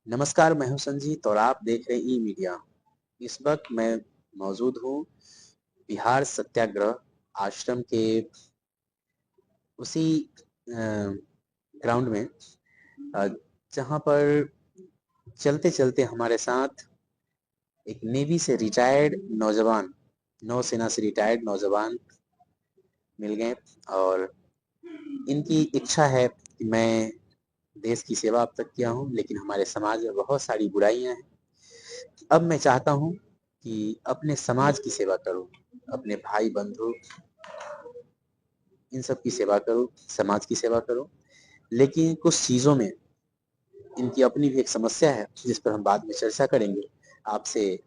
नमस्कार, मैं हूं संजीत और आप देख रहे हैं ई मीडिया। इस वक्त मैं मौजूद हूं बिहार सत्याग्रह आश्रम के उसी ग्राउंड में, अ, जहां पर चलते चलते हमारे साथ एक नेवी से रिटायर्ड नौजवान, नौसेना से रिटायर्ड नौजवान मिल गए। और इनकी इच्छा है कि मैं देश की सेवा अब तक किया हूं, लेकिन हमारे समाज में बहुत सारी बुराइयां हैं। अब मैं चाहता हूं कि अपने समाज की सेवा करूं, अपने भाई बंधु इन सब की सेवा करूं, समाज की सेवा करूं। लेकिन कुछ चीज़ों में इनकी अपनी भी एक समस्या है, जिस पर हम बाद में चर्चा करेंगे। आपसे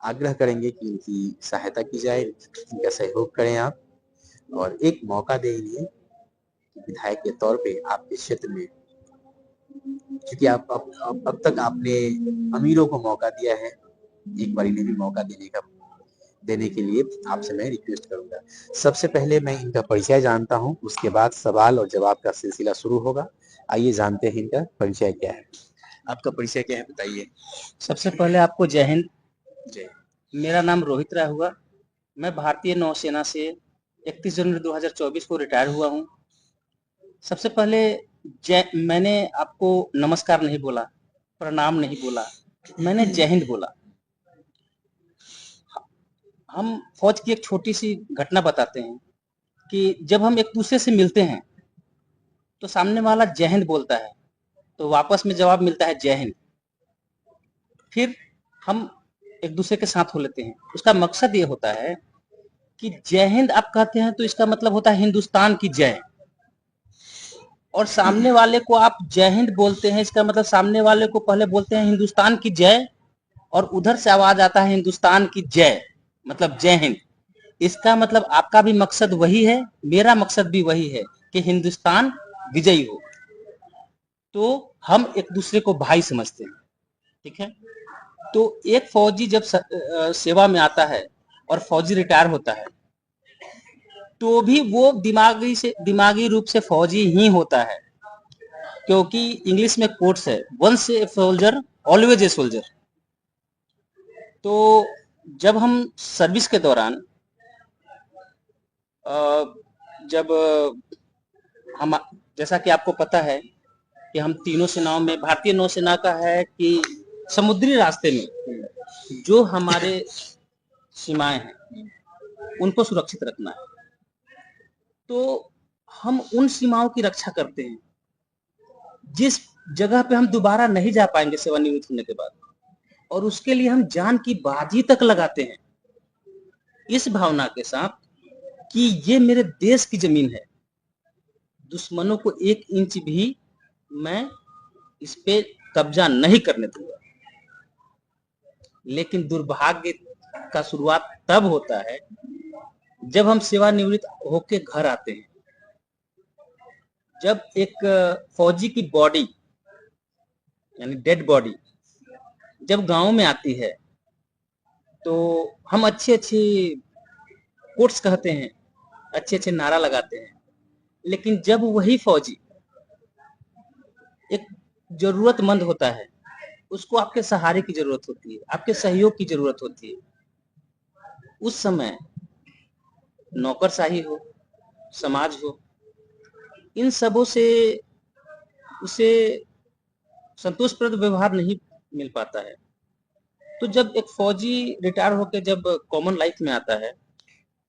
आग्रह करेंगे कि इनकी सहायता की जाए, इनका सहयोग करें आप, और एक मौका दें इन्हें कि विधायक के तौर पे आपके क्षेत्र में, क्योंकि आप अब तक आपने अमीरों को मौका दिया है, एक बार इन्हें भी मौका देने के लिए आपसे मैं रिक्वेस्ट करूंगा। सबसे पहले मैं इनका परिचय जानता हूं, उसके बाद सवाल और जवाब का सिलसिला शुरू होगा। आइए जानते हैं इनका परिचय क्या है। आपका परिचय क्या है, बताइए। सबसे पहले आपको जय हिंद। जय। मेरा नाम रोहित राय हुआ। मैं भारतीय नौसेना से 31 जनवरी 2024 को रिटायर हुआ हूँ। सबसे पहले मैंने आपको नमस्कार नहीं बोला, प्रणाम नहीं बोला, मैंने जय हिंद बोला। हम फौज की एक छोटी सी घटना बताते हैं कि जब हम एक दूसरे से मिलते हैं तो सामने वाला जय हिंद बोलता है, तो वापस में जवाब मिलता है जय हिंद। फिर हम एक दूसरे के साथ हो लेते हैं। उसका मकसद ये होता है कि जय हिंद आप कहते हैं तो इसका मतलब होता है हिंदुस्तान की जय, और सामने वाले को आप जय हिंद बोलते हैं, इसका मतलब सामने वाले को पहले बोलते हैं हिंदुस्तान की जय, और उधर से आवाज आता है हिंदुस्तान की जय, मतलब जय हिंद। इसका मतलब आपका भी मकसद वही है, मेरा मकसद भी वही है कि हिंदुस्तान विजयी हो। तो हम एक दूसरे को भाई समझते हैं, ठीक है। तो एक फौजी जब सेवा में आता है और फौजी रिटायर होता है, तो भी वो दिमागी रूप से फौजी ही होता है, क्योंकि इंग्लिश में कोट्स है, once a soldier always a soldier. तो जब हम सर्विस के दौरान जब हम, जैसा कि आपको पता है कि हम तीनों सेनाओं में, भारतीय नौसेना का है कि समुद्री रास्ते में जो हमारे सीमाएं हैं उनको सुरक्षित रखना है। तो हम उन सीमाओं की रक्षा करते हैं जिस जगह पे हम दोबारा नहीं जा पाएंगे सेवानिवृत्त होने के बाद, और उसके लिए हम जान की बाजी तक लगाते हैं, इस भावना के साथ कि ये मेरे देश की जमीन है, दुश्मनों को 1 इंच भी मैं इस पे कब्जा नहीं करने दूंगा। लेकिन दुर्भाग्य का शुरुआत तब होता है जब हम सेवानिवृत्त होके घर आते हैं। जब एक फौजी की बॉडी, यानी डेड बॉडी, जब गांव में आती है, तो हम अच्छे अच्छे कोट्स कहते हैं, अच्छे अच्छे नारा लगाते हैं। लेकिन जब वही फौजी एक जरूरतमंद होता है, उसको आपके सहारे की जरूरत होती है, आपके सहयोग की जरूरत होती है, उस समय नौकरशाही हो, समाज हो, इन सबों से उसे संतोषप्रद व्यवहार नहीं मिल पाता है। तो जब एक फौजी रिटायर होकर जब कॉमन लाइफ में आता है,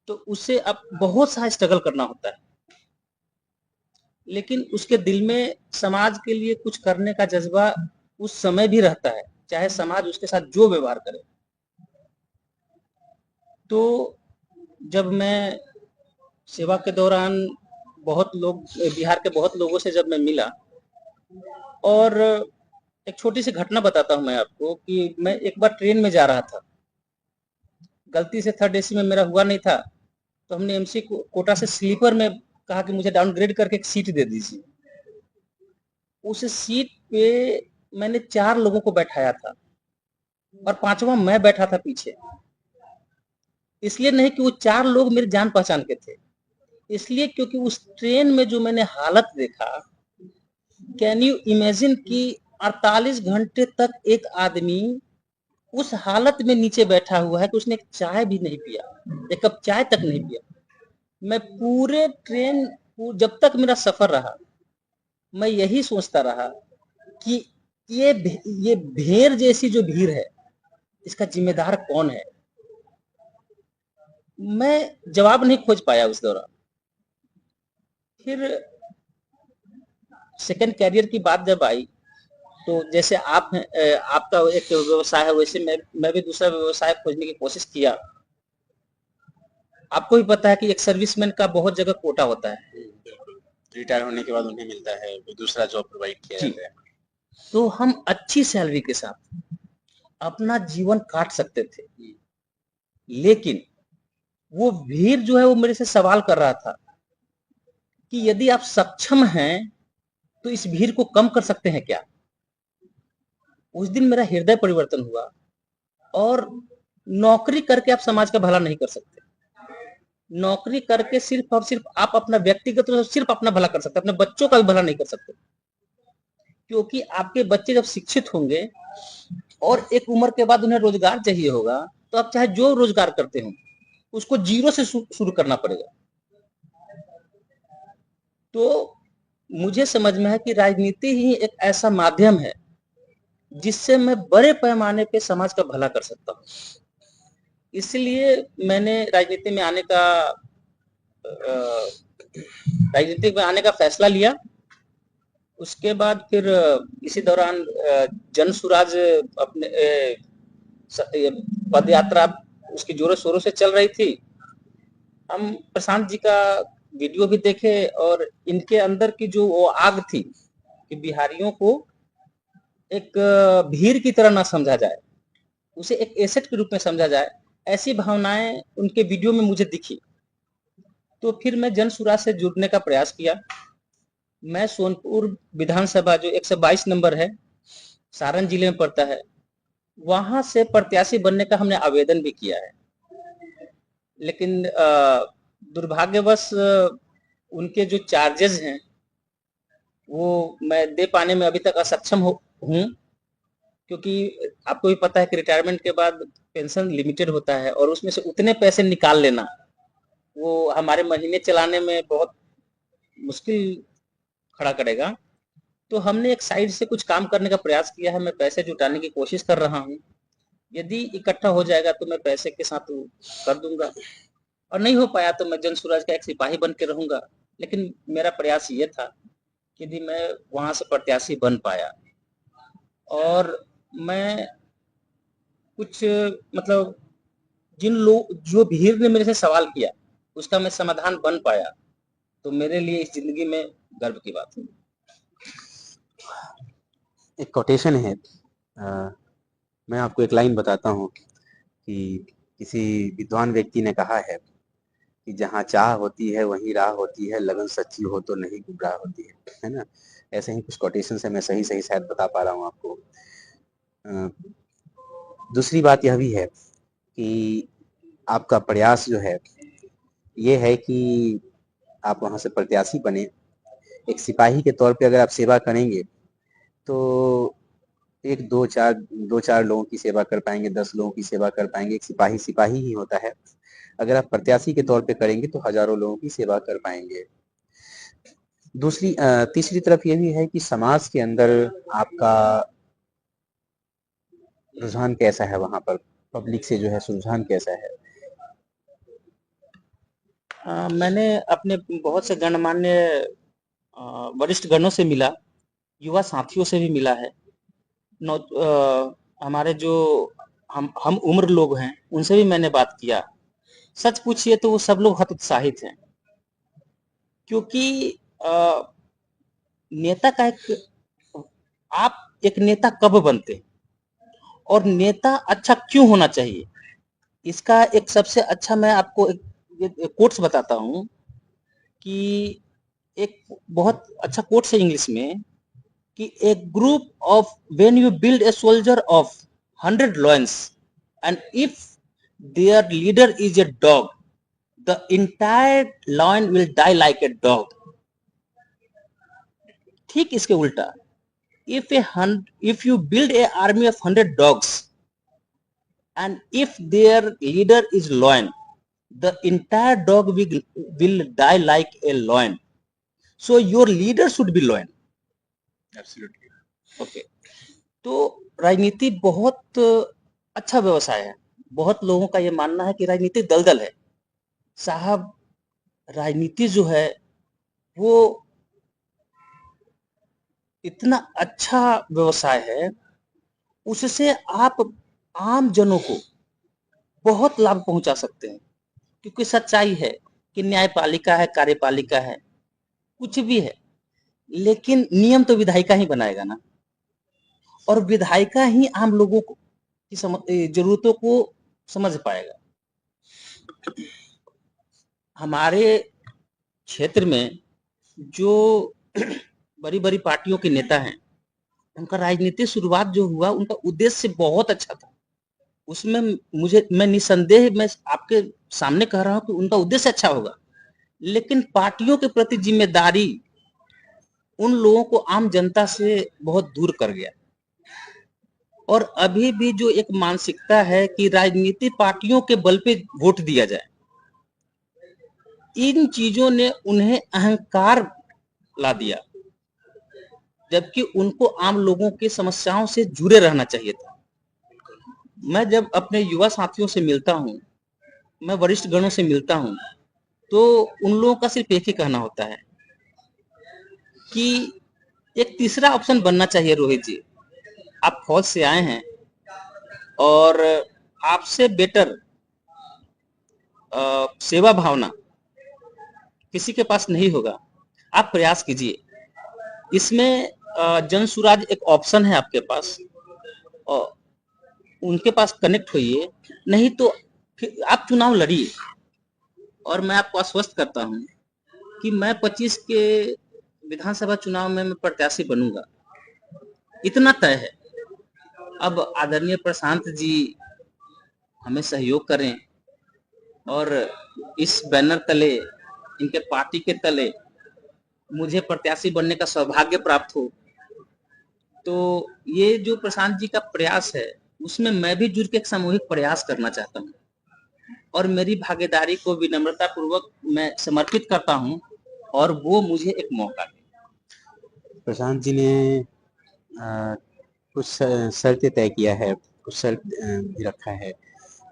तो उसे अब बहुत सा स्ट्रगल करना होता है, लेकिन उसके दिल में समाज के लिए कुछ करने का जज्बा उस समय भी रहता है, चाहे समाज उसके साथ जो व्यवहार करे। तो जब मैं सेवा के दौरान बहुत लोग, बिहार के बहुत लोगों से जब मैं मिला, और एक छोटी सी घटना बताता हूँ मैं आपको कि मैं एक बार ट्रेन में जा रहा था, गलती से थर्ड एसी में मेरा हुआ नहीं था, तो हमने एमसी कोटा से स्लीपर में कहा कि मुझे डाउनग्रेड करके एक सीट दे दीजिए। उस सीट पे मैंने 4 लोगों को बैठाया था और 5वां मैं बैठा था पीछे। इसलिए नहीं कि वो 4 लोग मेरे जान पहचान के थे, इसलिए क्योंकि उस ट्रेन में जो मैंने हालत देखा, कैन यू इमेजिन कि 48 घंटे तक एक आदमी उस हालत में नीचे बैठा हुआ है कि उसने एक चाय भी नहीं पिया, एक कप चाय तक नहीं पिया। मैं पूरे ट्रेन जब तक मेरा सफर रहा, मैं यही सोचता रहा कि ये भेड़ जैसी जो भीड़ है, इसका जिम्मेदार कौन है। मैं जवाब नहीं खोज पाया उस दौरान। फिर सेकंड कैरियर की बात जब आई, तो जैसे आप हैं, आपका एक व्यवसाय है, वैसे मैं भी दूसरा व्यवसाय खोजने की कोशिश किया। आपको भी पता है कि एक सर्विसमैन का बहुत जगह कोटा होता है। रिटायर होने के बाद उन्हें मिलता है, दूसरा जॉब प्रोवाइड किया जी। जाता है। तो हम अच्छी सैलरी के साथ अपना जीवन काट सकते थे, लेकिन वो भीड़ जो है वो मेरे से सवाल कर रहा था कि यदि आप सक्षम हैं तो इस भीड़ को कम कर सकते हैं क्या। उस दिन मेरा हृदय परिवर्तन हुआ, और नौकरी करके आप समाज का भला नहीं कर सकते। नौकरी करके सिर्फ और सिर्फ आप अपना व्यक्तिगत रूप से सिर्फ अपना भला कर सकते हैं, अपने बच्चों का भी भला नहीं कर सकते। क्योंकि आपके बच्चे जब शिक्षित होंगे और एक उम्र के बाद उन्हें रोजगार चाहिए होगा, तो आप चाहे जो रोजगार करते हो उसको जीरो से शुरू करना पड़ेगा। तो मुझे समझ में है कि राजनीति ही एक ऐसा माध्यम है जिससे मैं बड़े पैमाने पे समाज का भला कर सकता हूँ। इसलिए मैंने राजनीति में आने का फैसला लिया। उसके बाद फिर इसी दौरान जन सुराज अपने पद यात्रा उसकी जोरों शोरों से चल रही थी। हम प्रशांत जी का वीडियो भी देखे, और इनके अंदर की जो वो आग थी कि बिहारियों को एक भीड़ की तरह ना समझा जाए, उसे एक एसेट के रूप में समझा जाए, ऐसी भावनाएं उनके वीडियो में मुझे दिखी। तो फिर मैं जन सुराज से जुड़ने का प्रयास किया। मैं सोनपुर विधानसभा जो 122 नंबर है, सारण जिले में पड़ता है, वहां से प्रत्याशी बनने का हमने आवेदन भी किया है। लेकिन दुर्भाग्यवश उनके जो चार्जेस हैं वो मैं दे पाने में अभी तक असक्षम हूँ, क्योंकि आपको भी पता है कि रिटायरमेंट के बाद पेंशन लिमिटेड होता है, और उसमें से उतने पैसे निकाल लेना वो हमारे महीने चलाने में बहुत मुश्किल खड़ा करेगा। तो हमने एक साइड से कुछ काम करने का प्रयास किया है। मैं पैसे जुटाने की कोशिश कर रहा हूँ। यदि इकट्ठा हो जाएगा तो मैं पैसे के साथ कर दूंगा, और नहीं हो पाया तो मैं जन सुराज का एक सिपाही बन के रहूंगा। लेकिन मेरा प्रयास ये था कि यदि मैं वहां से प्रत्याशी बन पाया और मैं कुछ मतलब जिन लोग जो भीड़ ने मेरे से सवाल किया उसका मैं समाधान बन पाया, तो मेरे लिए इस जिंदगी में गर्व की बात है। एक कोटेशन है, मैं आपको एक लाइन बताता हूँ कि किसी विद्वान व्यक्ति ने कहा है कि जहाँ चाह होती है वहीं राह होती है, लगन सच्ची हो तो नहीं गुमराह होती है ना। ऐसे ही कुछ कोटेशन से मैं सही सही शायद बता पा रहा हूँ आपको। दूसरी बात यह भी है कि आपका प्रयास जो है ये है कि आप वहाँ से प्रत्याशी बने। एक सिपाही के तौर पे अगर आप सेवा करेंगे तो एक दो चार लोगों की सेवा कर पाएंगे, 10 लोगों की सेवा कर पाएंगे। एक सिपाही सिपाही ही होता है। अगर आप प्रत्याशी के तौर पे करेंगे तो हजारों लोगों की सेवा कर पाएंगे। तीसरी तरफ ये भी है कि समाज के अंदर आपका रुझान कैसा है, वहां पर पब्लिक से जो है रुझान कैसा है। मैंने अपने बहुत से गणमान्य वरिष्ठ गणों से मिला, युवा साथियों से भी मिला है। हमारे जो हम उम्र लोग हैं उनसे भी मैंने बात किया। सच पूछिए तो वो सब लोग हतोत्साहित हैं, क्योंकि नेता का आप एक नेता कब बनते हैं और नेता अच्छा क्यों होना चाहिए, इसका एक सबसे अच्छा मैं आपको एक कोट्स बताता हूं कि एक बहुत अच्छा कोट्स है इंग्लिश में कि a group of when you build a soldier of 100 lions and if their leader is a dog the entire lion will die like a dog. ठीक इसके उल्टा, if you build a army of 100 dogs and if their leader is lion, the entire dog will die like a lion. So your leader should be lion. Absolutely. Okay. तो राजनीति बहुत अच्छा व्यवसाय है। बहुत लोगों का ये मानना है कि राजनीति दलदल है। साहब, राजनीति जो है वो इतना अच्छा व्यवसाय है, उससे आप आम जनों को बहुत लाभ पहुंचा सकते हैं। क्योंकि सच्चाई है कि न्यायपालिका है, कार्यपालिका है, कुछ भी है, लेकिन नियम तो विधायिका ही बनाएगा ना, और विधायिका ही आम लोगों को की जरूरतों को समझ पाएगा। हमारे क्षेत्र में जो बड़ी-बड़ी पार्टियों के नेता हैं, उनका राजनीतिक शुरुआत जो हुआ, उनका उद्देश्य बहुत अच्छा था। उसमें मैं निसंदेह मैं आपके सामने कह रहा हूँ कि उनका उद्देश्य अच्छा होगा, लेकिन पार्टियों के प्रति जिम्मेदारी उन लोगों को आम जनता से बहुत दूर कर गया। और अभी भी जो एक मानसिकता है कि राजनीतिक पार्टियों के बल पे वोट दिया जाए, इन चीजों ने उन्हें अहंकार ला दिया, जबकि उनको आम लोगों की समस्याओं से जुड़े रहना चाहिए था। मैं जब अपने युवा साथियों से मिलता हूँ, मैं वरिष्ठ गणों से मिलता हूँ, तो उन लोगों का सिर्फ एक ही कहना होता है कि एक तीसरा ऑप्शन बनना चाहिए। रोहित जी, आप फौज से आए हैं और आपसे बेटर सेवा भावना किसी के पास नहीं होगा। आप प्रयास कीजिए। इसमें जन सुराज एक ऑप्शन है आपके पास, और उनके पास कनेक्ट होइए, नहीं तो फिर आप चुनाव लड़िए। और मैं आपको आश्वस्त करता हूं कि मैं 25 के विधानसभा चुनाव में मैं प्रत्याशी बनूंगा, इतना तय है। अब आदरणीय प्रशांत जी हमें सहयोग करें और इस बैनर तले, इनके पार्टी के तले मुझे प्रत्याशी बनने का सौभाग्य प्राप्त हो। तो ये जो प्रशांत जी का प्रयास है, उसमें मैं भी जुड़ के एक सामूहिक प्रयास करना चाहता हूँ, और मेरी भागीदारी को विनम्रता पूर्वक मैं समर्पित करता हूँ, और वो मुझे एक मौका दे। प्रशांत जी ने कुछ शर्तें तय किया है, कुछ शर्त भी रखा है।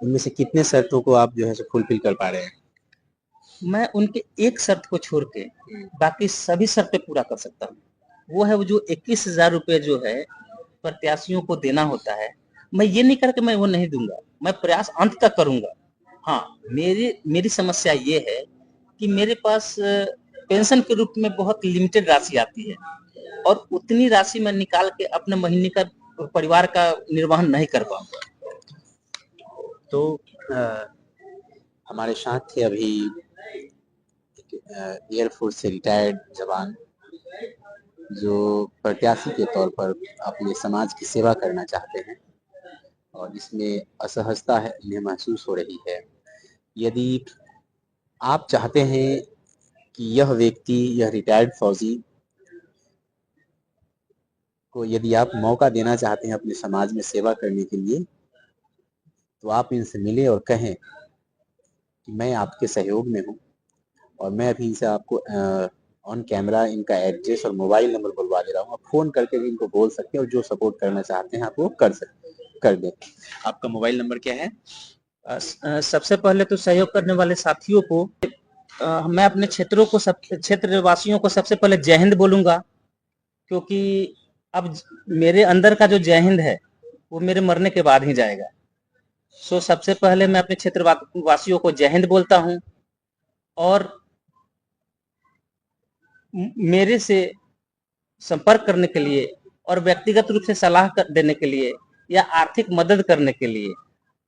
उनमें से कितने शर्तों को आप जो है सो फुलफिल कर पा रहे हैं? मैं उनके एक शर्त को छोड़ के बाकी सभी शर्तें पूरा कर सकता हूँ। वो है वो जो 21,000 रुपए जो है प्रत्याशियों को देना होता है, मैं ये नहीं करके मैं वो नहीं दूंगा, मैं प्रयास अंत तक करूंगा। हाँ, मेरी समस्या ये है कि मेरे पास पेंशन के रूप में बहुत लिमिटेड राशि आती है, और उतनी राशि मैं निकाल के अपने महीने का परिवार का निर्वहन नहीं कर पाऊंगा। तो हमारे साथ थे अभी एयरफोर्स से रिटायर्ड जवान, जो प्रत्याशी के तौर पर अपने समाज की सेवा करना चाहते हैं, और इसमें असहजता है इन्हें महसूस हो रही है। यदि आप चाहते हैं कि यह व्यक्ति, यह रिटायर्ड फौजी को यदि आप मौका देना चाहते हैं अपने समाज में सेवा करने के लिए, तो आप इनसे मिलें और कहें कि मैं आपके सहयोग में हूँ, और मैं अभी इनसे आपको ऑन कैमरा इनका एड्रेस और मोबाइल नंबर बुलवा दे रहा हूँ। आप फ़ोन करके भी इनको बोल सकते हैं, और जो सपोर्ट करना चाहते हैं आप वो कर दें। आपका मोबाइल नंबर क्या है? सबसे पहले तो सहयोग करने वाले साथियों को मैं अपने क्षेत्रवासियों को सबसे पहले जय हिंद बोलूंगा, क्योंकि अब मेरे अंदर का जो जय हिंद है वो मेरे मरने के बाद ही जाएगा। सो सबसे पहले मैं अपने क्षेत्रवासियों को जय हिंद बोलता हूं, और मेरे से संपर्क करने के लिए और व्यक्तिगत रूप से सलाह देने के लिए या आर्थिक मदद करने के लिए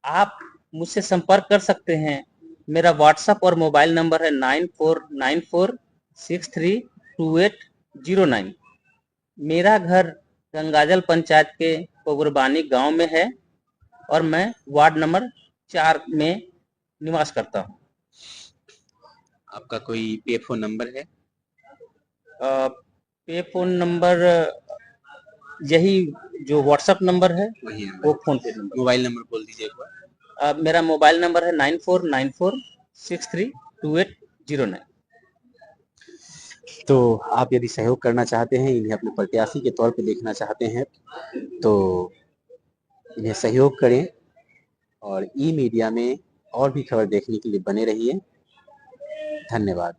आप मुझसे संपर्क कर सकते हैं। मेरा व्हाट्सएप और मोबाइल नंबर है 9494632809। मेरा घर गंगाजल पंचायत के कोगरबानी गांव में है, और मैं वार्ड नंबर 4 में निवास करता हूं। आपका कोई पे फ़ोन नंबर है? पे फ़ोन नंबर यही जो व्हाट्सएप नंबर है वही है। वो फोन पे नंबर। मोबाइल नंबर बोल दीजिए एक बार। मेरा मोबाइल नंबर है 9494632809। तो आप यदि सहयोग करना चाहते हैं, इन्हें अपने प्रत्याशी के तौर पे देखना चाहते हैं, तो इन्हें सहयोग करें और ई मीडिया में और भी खबर देखने के लिए बने रहिए। धन्यवाद।